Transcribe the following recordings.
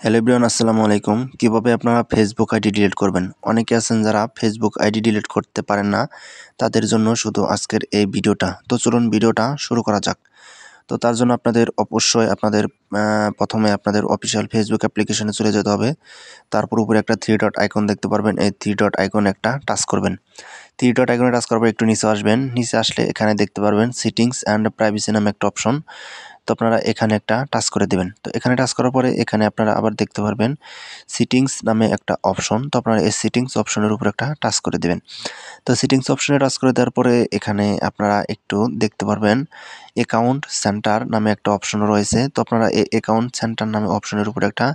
Hello everyone, আসসালামু আলাইকুম। কিভাবে আপনারা ফেসবুক আইডি ডিলিট করবেন? অনেকে আছেন যারা ফেসবুক আইডি ডিলিট করতে পারেন না, তাদের জন্য শুধু আজকের এই ভিডিওটা। তো চলুন ভিডিওটা শুরু করা যাক। তো তার জন্য আপনাদের অবশ্যই প্রথমে আপনাদের অফিসিয়াল ফেসবুক অ্যাপ্লিকেশনে চলে যেতে হবে। তারপর উপরে একটা থ্রি ডট আইকন দেখতে পারবেন, এই থ্রি ডট আইকন একটা টাচ করবেন। থ্রি ডট আইকনে টাচ করার পর একটু নিচে আসবেন। নিচে আসলে এখানে দেখতে পারবেন সেটিংস অ্যান্ড প্রাইভেসি নামে একটা অপশন। তো আপনারা এখানে একটা টাচ করে দেবেন। তো এখানে টাচ করার পরে এখানে আপনারা আবার দেখতে পারবেন সেটিংস নামে একটা অপশন। তো আপনারা এই সেটিংস অপশনের উপর একটা টাচ করে দেবেন। তো সেটিংস অপশনে টাচ করে দেওয়ার পরে এখানে আপনারা একটু দেখতে পারবেন অ্যাকাউন্ট সেন্টার নামে একটা অপশন রয়েছে। তো আপনারা এই অ্যাকাউন্ট সেন্টার নামে অপশনের উপর একটা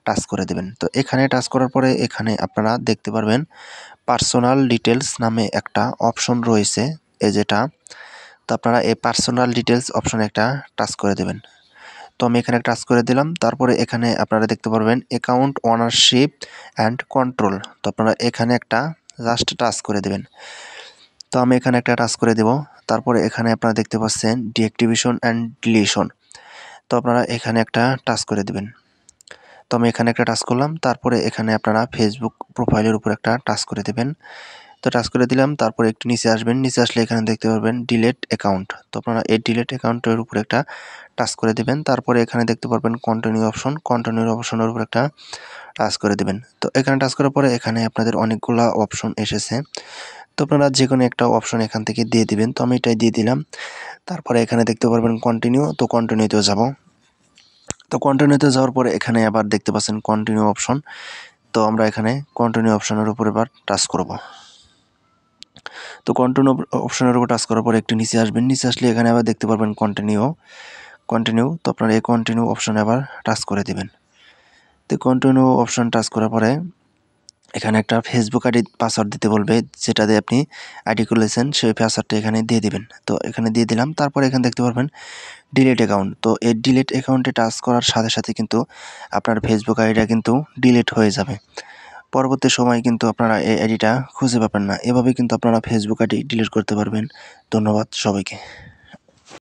টাচ করে দেবেন। তো এখানে টাচ করার পরে এখানে আপনারা দেখতে পারবেন পার্সোনাল ডিটেলস নামে একটা অপশন রয়েছে, যেটা। তো আপনারা এই পার্সোনাল ডিটেলস অপশনে একটা টাচ করে দেবেন। তো আমি এখানে টাচ করে দিলাম। তারপরে এখানে আপনারা দেখতে পারবেন অ্যাকাউন্ট ওনারশিপ অ্যান্ড কন্ট্রোল। তো আপনারা এখানে একটা জাস্ট টাচ করে দেবেন। তো আমি এখানে একটা টাচ করে দেব। তারপরে এখানে আপনারা দেখতে পাচ্ছেন ডিঅ্যাক্টিভেশন অ্যান্ড ডিলিশন। তো আপনারা এখানে একটা টাচ করে দেবেন। তো আমি এখানে একটা টাচ করলাম। তারপরে এখানে আপনারা ফেসবুক প্রোফাইলের উপর একটা টাচ করে দেবেন। তো টাচ করে দিলাম। তারপরে একটু নিচে আসবেন। নিচে আসলে এখানে দেখতে পারবেন ডিলেট অ্যাকাউন্ট। তো আপনারা এই ডিলেট অ্যাকাউন্টের উপর একটা টাচ করে দেবেন। তারপরে এখানে দেখতে পারবেন কন্টিনিউ অপশন। কন্টিনিউ অপশনের উপর একটা টাচ করে দেবেন। তো এখানে টাচ করার পরে এখানে আপনাদের অনেকগুলা অপশন এসেছে। তো আপনারা যে কোনো একটা অপশন এখান থেকে দিয়ে দিবেন। তো আমি এটাই দিয়ে দিলাম। তারপরে এখানে দেখতে পারবেন কন্টিনিউ। তো কন্টিনিউতেও যাব। তো কন্টিনিউতে যাওয়ার পরে এখানে আবার দেখতে পাচ্ছেন কন্টিনিউ অপশন। তো আমরা এখানে কন্টিনিউ অপশনের উপর এবার টাচ করব। তো কন্টিনিউ অপশনের উপর টাচ করার পরে একটু নিচে আসবেন। নিচে আসলে এখানে আবার দেখতে পারবেন কন্টিনিউ। তো আপনারা এই কন্টিনিউ অপশনে আবার টাচ করে দেবেন। তো কন্টিনিউ অপশন টাচ করার পরে এখানে একটা ফেসবুক আইডি পাসওয়ার্ড দিতে বলবে, যেটা দিয়ে আপনি আইডি খুলেছেন সেই পাসওয়ার্ডটা এখানে দিয়ে দিবেন। তো এখানে দিয়ে দিলাম। তারপরে এখানে দেখতে পারবেন ডিলিট অ্যাকাউন্ট। তো এই ডিলিট অ্যাকাউন্টে টাচ করার সাথে সাথে কিন্তু আপনার ফেসবুক আইডিটা কিন্তু ডিলিট হয়ে যাবে। পরবর্তী সময় কিন্তু আপনারা এই আইডিটা খুঁজে পাবেন না। এভাবে কিন্তু আপনারা ফেসবুক আইডি ডিলিট করতে পারবেন। ধন্যবাদ সবাইকে।